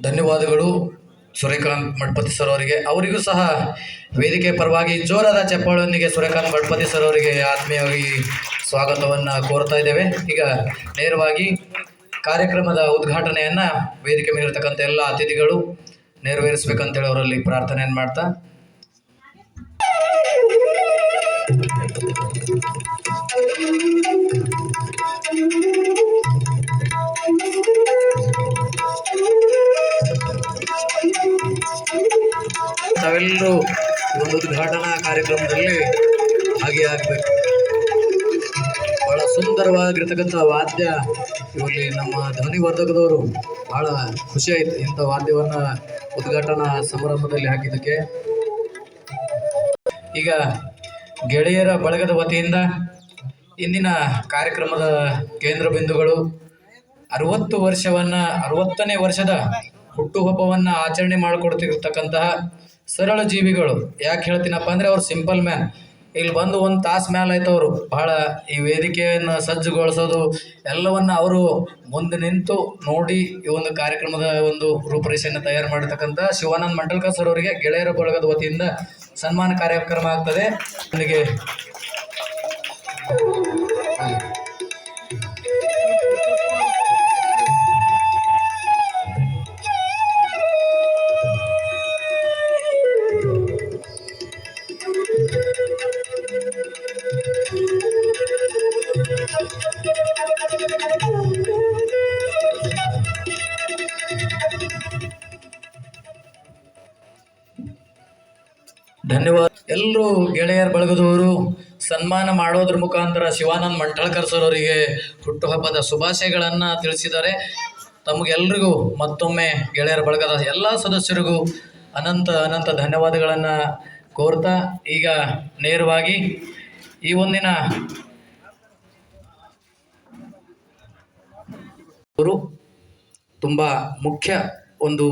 ಧನ್ಯವಾದಗಳು ಸೂರ್ಯಕಾಂತ್ ಮಠಪತಿ ಸರ್ ಅವರಿಗೆ. ಅವರಿಗೂ ಸಹ ವೇದಿಕೆ ಪರವಾಗಿ ಜೋರಾದ ಚಪ್ಪಾಳೆಯೊಂದಿಗೆ ಸೂರ್ಯಕಾಂತ್ ಮಠಪತಿ ಸರ್ ಅವರಿಗೆ ಆತ್ಮೀಯವಾಗಿ ಸ್ವಾಗತವನ್ನು ಕೋರ್ತಾ ಇದ್ದೇವೆ. ಈಗ ನೇರವಾಗಿ ಕಾರ್ಯಕ್ರಮದ ಉದ್ಘಾಟನೆಯನ್ನು ವೇದಿಕೆ ಮೇಲಿರ್ತಕ್ಕಂಥ ಎಲ್ಲ ಅತಿಥಿಗಳು ನೆರವೇರಿಸಬೇಕಂತೇಳಿ ಅವರಲ್ಲಿ ಪ್ರಾರ್ಥನೆಯನ್ನು ಮಾಡ್ತಾ ತಾವೆಲ್ಲರೂ ಒಂದು ಉದ್ಘಾಟನಾ ಕಾರ್ಯಕ್ರಮದಲ್ಲಿ ಭಾಗಿಯಾಗಬೇಕು. ಬಹಳ ಸುಂದರವಾಗಿರ್ತಕ್ಕಂಥ ವಾದ್ಯ ಇವಲ್ಲಿ ನಮ್ಮ ಧ್ವನಿವರ್ಧಕದವರು ಬಹಳ ಖುಷಿ ಆಯಿತು ಇಂಥ ವಾದ್ಯವನ್ನು ಉದ್ಘಾಟನಾ ಸಮಾರಂಭದಲ್ಲಿ ಹಾಕಿದ್ದಕ್ಕೆ. ಈಗ ಗೆಳೆಯರ ಬಳಗದ ವತಿಯಿಂದ ಇಂದಿನ ಕಾರ್ಯಕ್ರಮದ ಕೇಂದ್ರ ಬಿಂದುಗಳು 60ನೇ ವರ್ಷದ ಹುಟ್ಟುಹಬ್ಬವನ್ನು ಆಚರಣೆ ಮಾಡಿಕೊಡ್ತಿರ್ತಕ್ಕಂತಹ ಸರಳ ಜೀವಿಗಳು. ಯಾಕೆ ಹೇಳ್ತೀನಪ್ಪ ಅಂದರೆ ಅವ್ರು ಸಿಂಪಲ್ ಮ್ಯಾನ್. ಇಲ್ಲಿ ಬಂದು ಒಂದು ತಾಸು ಮ್ಯಾಲ ಆಯ್ತು ಅವರು ಬಹಳ ಈ ವೇದಿಕೆಯನ್ನು ಸಜ್ಜುಗೊಳಿಸೋದು ಎಲ್ಲವನ್ನು ಅವರು ಮುಂದೆ ನಿಂತು ನೋಡಿ ಈ ಒಂದು ಕಾರ್ಯಕ್ರಮದ ಒಂದು ರೂಪರೇಷೆಯನ್ನು ತಯಾರು ಮಾಡಿರ್ತಕ್ಕಂಥ ಶಿವಾನಂದ ಮಂಟಲ್ಕರ್ ಸರ್ ಅವರಿಗೆ ಗೆಳೆಯರ ಬಳಗದ ವತಿಯಿಂದ ಸನ್ಮಾನ ಕಾರ್ಯಕ್ರಮ ಆಗ್ತದೆ. ನನಗೆ ಧನ್ಯವಾದ. ಎಲ್ಲರೂ ಗೆಳೆಯರ ಬಳಗದವರು ಸನ್ಮಾನ ಮಾಡೋದ್ರ ಮುಖಾಂತರ ಶಿವಾನಂದ ಮಂಟಳ್ಕರ್ ಸರ್ ಅವರಿಗೆ ಹುಟ್ಟುಹಬ್ಬದ ಶುಭಾಶಯಗಳನ್ನು ತಿಳಿಸಿದ್ದಾರೆ. ತಮಗೆಲ್ಲರಿಗೂ ಮತ್ತೊಮ್ಮೆ ಗೆಳೆಯರ ಬಳಗದ ಎಲ್ಲ ಸದಸ್ಯರಿಗೂ ಅನಂತ ಧನ್ಯವಾದಗಳನ್ನು ಕೋರ್ತಾ ಈಗ ನೇರವಾಗಿ ಈ ಒಂದಿನ ಅವರು ತುಂಬ ಮುಖ್ಯ ಒಂದು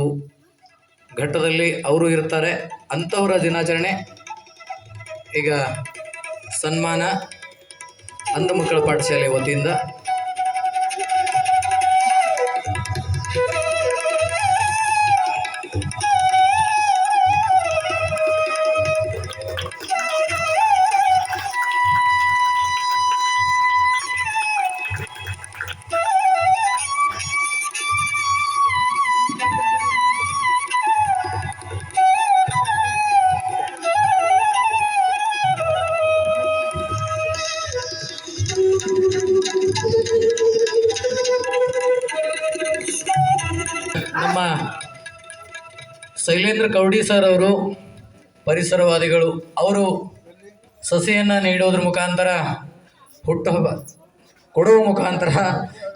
ಘಟ್ಟದಲ್ಲಿ ಅವರು ಇರ್ತಾರೆ. ಅಂಥವರ ದಿನಾಚರಣೆ ಈಗ ಸನ್ಮಾನ ಅಂಧ ಮಕ್ಕಳ ಪಾಠಶಾಲೆ ವತಿಯಿಂದ ನಮ್ಮ ಶೈಲೇಂದ್ರ ಕೌಡಿ ಸರ್ ಅವರು ಪರಿಸರವಾದಿಗಳು. ಅವರು ಸಸಿಯನ್ನು ನೀಡೋದ್ರ ಮುಖಾಂತರ ಹುಟ್ಟುಹಬ್ಬ ಕೊಡುವ ಮುಖಾಂತರ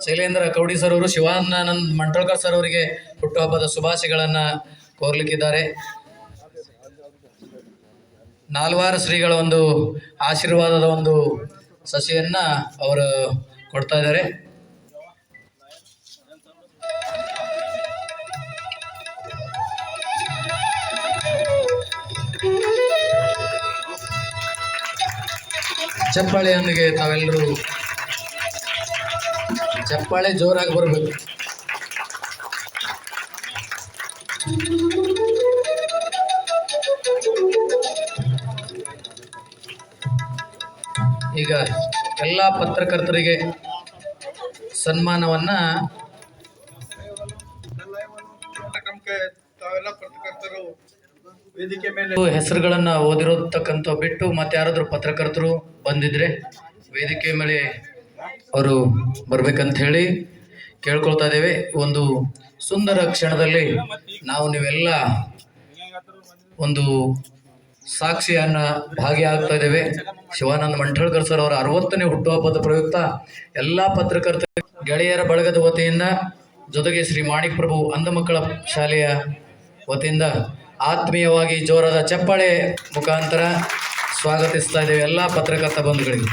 ಶೈಲೇಂದ್ರ ಕೌಡಿ ಸರ್ ಅವರು ಶಿವಾನಂದ ಮಂಟಳ್ಕರ್ ಸರ್ ಅವರಿಗೆ ಹುಟ್ಟುಹಬ್ಬದ ಶುಭಾಶಯಗಳನ್ನು ಕೋರ್ಲಿಕ್ಕಿದ್ದಾರೆ. ನಾಲ್ವಾರು ಶ್ರೀಗಳ ಒಂದು ಆಶೀರ್ವಾದದ ಒಂದು ಸಸಿಯನ್ನು ಅವರು ಕೊಡ್ತಾ ಇದ್ದಾರೆ. ಚಪ್ಪಾಳೆಯೊಂದಿಗೆ ತಾವೆಲ್ಲರೂ ಚಪ್ಪಾಳೆ ಜೋರಾಗಿ ಬರಬೇಕು. ಈಗ ಎಲ್ಲ ಪತ್ರಕರ್ತರಿಗೆ ಸನ್ಮಾನವನ್ನು ವೇದಿಕೆ ಮೇಲೆ ಹೆಸರುಗಳನ್ನು ಓದಿರೋತಕ್ಕಂಥ ಬಿಟ್ಟು ಮತ್ತೆ ಯಾರಾದರೂ ಪತ್ರಕರ್ತರು ಬಂದಿದ್ರೆ ವೇದಿಕೆ ಮೇಲೆ ಅವರು ಬರಬೇಕಂತ ಹೇಳಿ ಕೇಳ್ಕೊಳ್ತಾ ಇದ್ದೇವೆ. ಒಂದು ಸುಂದರ ಕ್ಷಣದಲ್ಲಿ ನಾವು ನೀವೆಲ್ಲ ಒಂದು ಸಾಕ್ಷಿಯನ್ನು ಭಾಗಿಯಾಗ್ತಾ ಇದ್ದೇವೆ. ಶಿವಾನಂದ ಮಂಟಳ್ಕರ್ ಸರ್ ಅವರ 60ನೇ ಹುಟ್ಟುಹಬ್ಬದ ಪ್ರಯುಕ್ತ ಎಲ್ಲ ಪತ್ರಕರ್ತ ಗೆಳೆಯರ ಬಳಗದ ವತಿಯಿಂದ ಜೊತೆಗೆ ಶ್ರೀ ಮಾಣಿಕ್ ಪ್ರಭು ಅಂಧ ಮಕ್ಕಳ ಶಾಲೆಯ ವತಿಯಿಂದ ಆತ್ಮೀಯವಾಗಿ ಜೋರಾದ ಚಪ್ಪಾಳೆ ಮುಖಾಂತರ ಸ್ವಾಗತಿಸ್ತಾ ಇದ್ದೇವೆ ಎಲ್ಲ ಪತ್ರಕರ್ತ ಬಂಧುಗಳಿಗೆ.